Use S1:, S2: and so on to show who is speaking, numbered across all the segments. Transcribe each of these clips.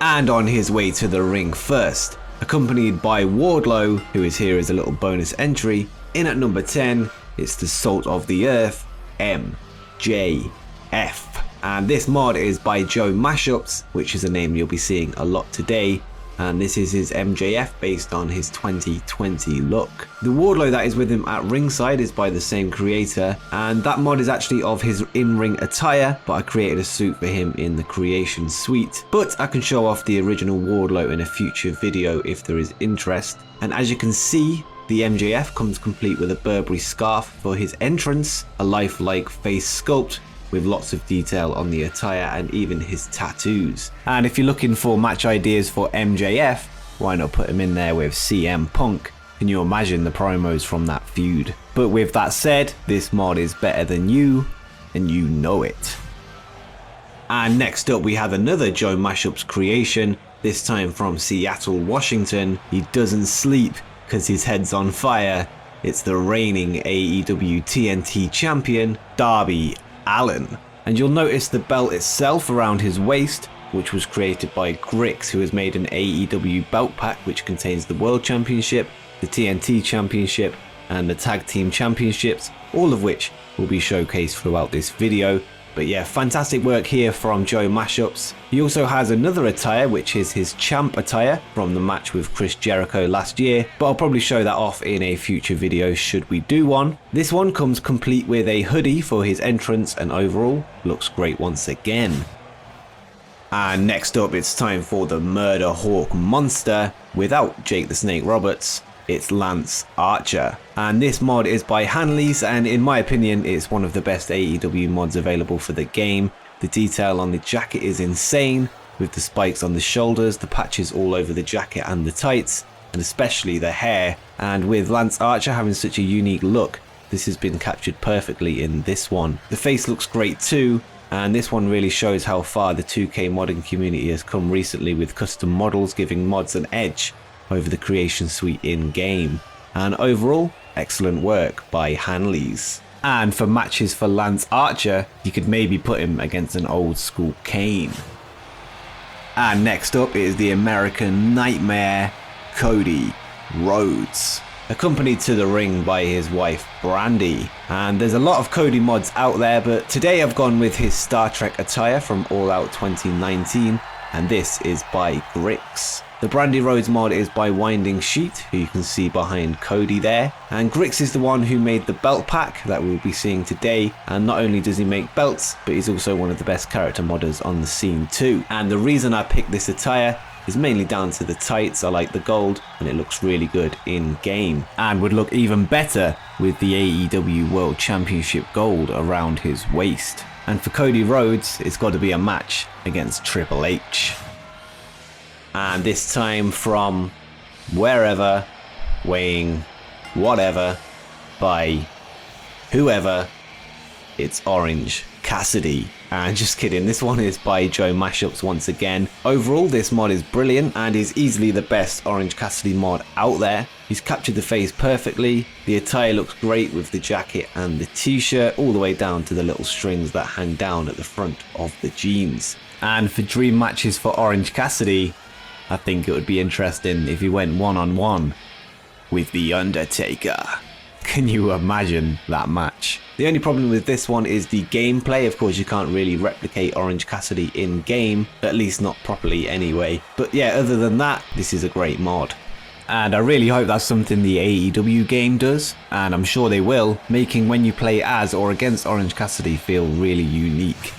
S1: and on his way to the ring first, accompanied by Wardlow, who is here as a little bonus entry. In at number 10, it's the Salt of the Earth, MJF. And this mod is by JoeMashups, which is a name you'll be seeing a lot today. And this is his MJF based on his 2020 look. The Wardlow that is with him at ringside is by the same creator, and that mod is actually of his in-ring attire, but I created a suit for him in the creation suite. But I can show off the original Wardlow in a future video if there is interest. And as you can see, the MJF comes complete with a Burberry scarf for his entrance, a lifelike face sculpt, with lots of detail on the attire and even his tattoos. And if you're looking for match ideas for MJF, why not put him in there with CM Punk? Can you imagine the promos from that feud? But with that said, this mod is better than you, and you know it. And next up we have another JoeMashups creation, this time from Seattle, Washington. He doesn't sleep because his head's on fire. It's the reigning AEW TNT champion, Darby Allin. And you'll notice the belt itself around his waist, which was created by Grix, who has made an AEW belt pack which contains the World Championship, the TNT Championship, and the Tag Team Championships, all of which will be showcased throughout this video. But yeah, fantastic work here from JoeMashups. He also has another attire, which is his champ attire from the match with Chris Jericho last year, but I'll probably show that off in a future video should we do one. This one comes complete with a hoodie for his entrance, and overall looks great once again. And next up, it's time for the Murder Hawk monster without Jake the Snake Roberts. It's Lance Archer. And this mod is by Hanleys, and in my opinion it's one of the best AEW mods available for the game. The detail on the jacket is insane, with the spikes on the shoulders, the patches all over the jacket and the tights, and especially the hair. And with Lance Archer having such a unique look, this has been captured perfectly in this one. The face looks great too, and this one really shows how far the 2K modding community has come recently, with custom models giving mods an edge over the creation suite in game. And overall, excellent work by Hanleys. And for matches for Lance Archer, you could maybe put him against an old school Kane. And next up is the American Nightmare, Cody Rhodes, accompanied to the ring by his wife Brandy. And there's a lot of Cody mods out there, but today I've gone with his Star Trek attire from All Out 2019, and this is by Grix. The Brandy Rhodes mod is by WindingSheet, who you can see behind Cody there. And Grix is the one who made the belt pack that we'll be seeing today. And not only does he make belts, but he's also one of the best character modders on the scene too. And the reason I picked this attire is mainly down to the tights. I like the gold, and it looks really good in game. And would look even better with the AEW World Championship gold around his waist. And for Cody Rhodes, it's got to be a match against Triple H. And this time from wherever, weighing whatever, by whoever, it's Orange Cassidy. And just kidding, this one is by JoeMashups once again. Overall, this mod is brilliant and is easily the best Orange Cassidy mod out there. He's captured the face perfectly. The attire looks great with the jacket and the t-shirt, all the way down to the little strings that hang down at the front of the jeans. And for dream matches for Orange Cassidy, I think it would be interesting if he went one-on-one with The Undertaker. Can you imagine that match? The only problem with this one is the gameplay. Of course, you can't really replicate Orange Cassidy in game, at least not properly anyway. But yeah, other than that, this is a great mod. And I really hope that's something the AEW game does, and I'm sure they will, making when you play as or against Orange Cassidy feel really unique.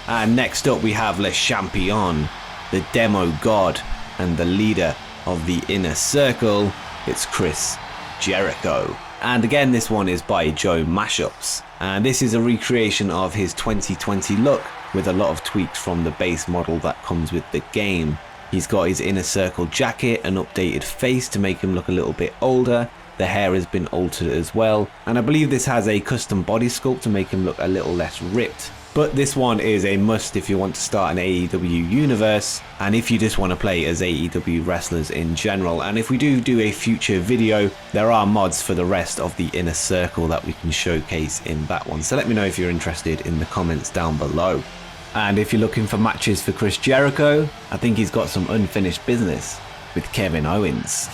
S1: And next up we have Le Champion, the demo god and the leader of the Inner Circle. It's Chris Jericho. And again, this one is by JoeMashups, and this is a recreation of his 2020 look with a lot of tweaks from the base model that comes with the game. He's got his Inner Circle jacket, an updated face to make him look a little bit older. The hair has been altered as well, and I believe this has a custom body sculpt to make him look a little less ripped. But this one is a must if you want to start an AEW universe, and if you just want to play as AEW wrestlers in general. And if we do a future video, there are mods for the rest of the Inner Circle that we can showcase in that one. So let me know if you're interested in the comments down below. And if you're looking for matches for Chris Jericho, I think he's got some unfinished business with Kevin Owens.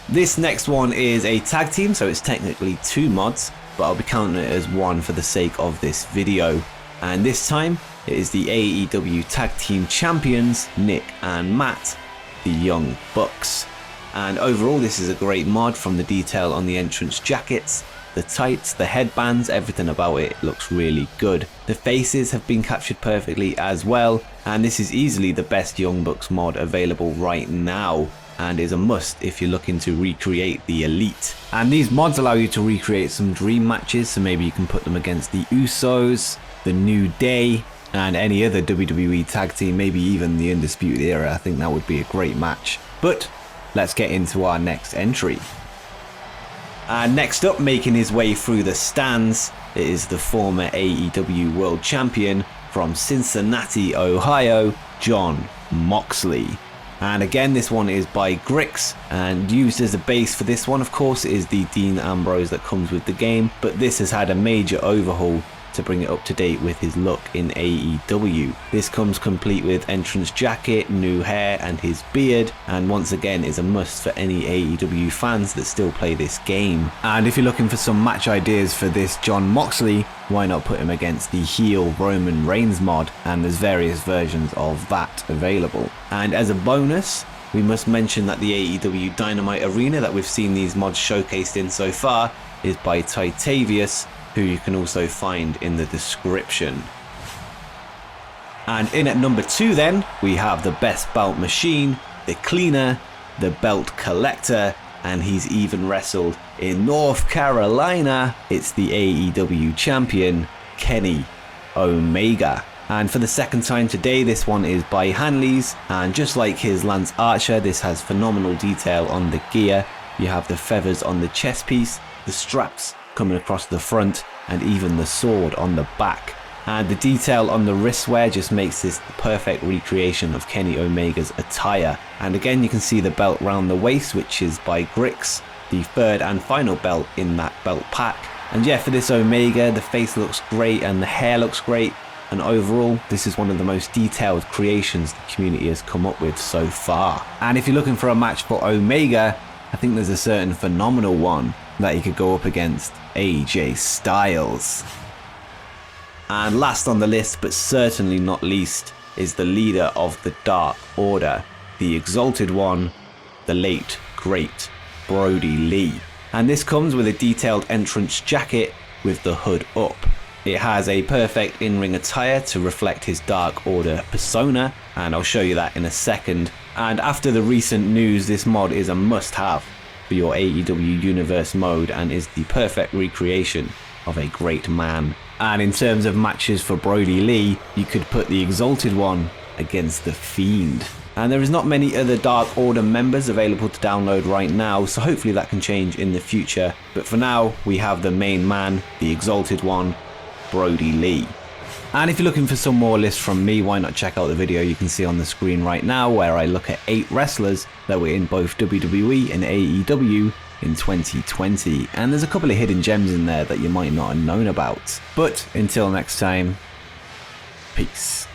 S1: This next one is a tag team, so it's technically 2 mods, but I'll be counting it as one for the sake of this video. And this time, it is the AEW Tag Team Champions, Nick and Matt, the Young Bucks. And overall, this is a great mod. From the detail on the entrance jackets, the tights, the headbands, everything about it looks really good. The faces have been captured perfectly as well, and this is easily the best Young Bucks mod available right now, and is a must if you're looking to recreate the Elite. And these mods allow you to recreate some dream matches, so maybe you can put them against the Usos, the New Day, and any other WWE tag team, maybe even the Undisputed Era. I think that would be a great match. But let's get into our next entry. And next up, making his way through the stands, it is the former AEW World Champion from Cincinnati, Ohio, Jon Moxley. And again, this one is by Grix, and used as a base for this one, of course, is the Dean Ambrose that comes with the game, but this has had a major overhaul to bring it up to date with his look in AEW. This comes complete with entrance jacket, new hair and his beard, and once again is a must for any AEW fans that still play this game. And if you're looking for some match ideas for this Jon Moxley, why not put him against the heel Roman Reigns mod, and there's various versions of that available. And as a bonus, we must mention that the AEW Dynamite Arena that we've seen these mods showcased in so far is by Titavius, who you can also find in the description. And in at number 2 then, we have the best belt machine, the cleaner, the belt collector, and he's even wrestled in North Carolina. It's the AEW champion, Kenny Omega. And for the second time today, this one is by Hanleys, and just like his Lance Archer, this has phenomenal detail on the gear. You have the feathers on the chest piece, the straps coming across the front, and even the sword on the back. And the detail on the wristwear just makes this the perfect recreation of Kenny Omega's attire. And again, you can see the belt round the waist, which is by Grix, the third and final belt in that belt pack. And yeah, for this Omega, the face looks great and the hair looks great, and overall this is one of the most detailed creations the community has come up with so far. And if you're looking for a match for Omega, I think there's a certain phenomenal one that he could go up against AJ Styles. And last on the list, but certainly not least, is the leader of the Dark Order, the Exalted One, the late great Brodie Lee. And this comes with a detailed entrance jacket with the hood up. It has a perfect in-ring attire to reflect his Dark Order persona, and I'll show you that in a second. And after the recent news, this mod is a must-have for your AEW Universe mode, and is the perfect recreation of a great man. And in terms of matches for Brodie Lee, you could put the Exalted One against the Fiend. And there is not many other Dark Order members available to download right now, so hopefully that can change in the future. But for now, we have the main man, the Exalted One, Brodie Lee. And if you're looking for some more lists from me, why not check out the video you can see on the screen right now, where I look at 8 wrestlers that were in both WWE and AEW in 2020. And there's a couple of hidden gems in there that you might not have known about. But until next time, peace.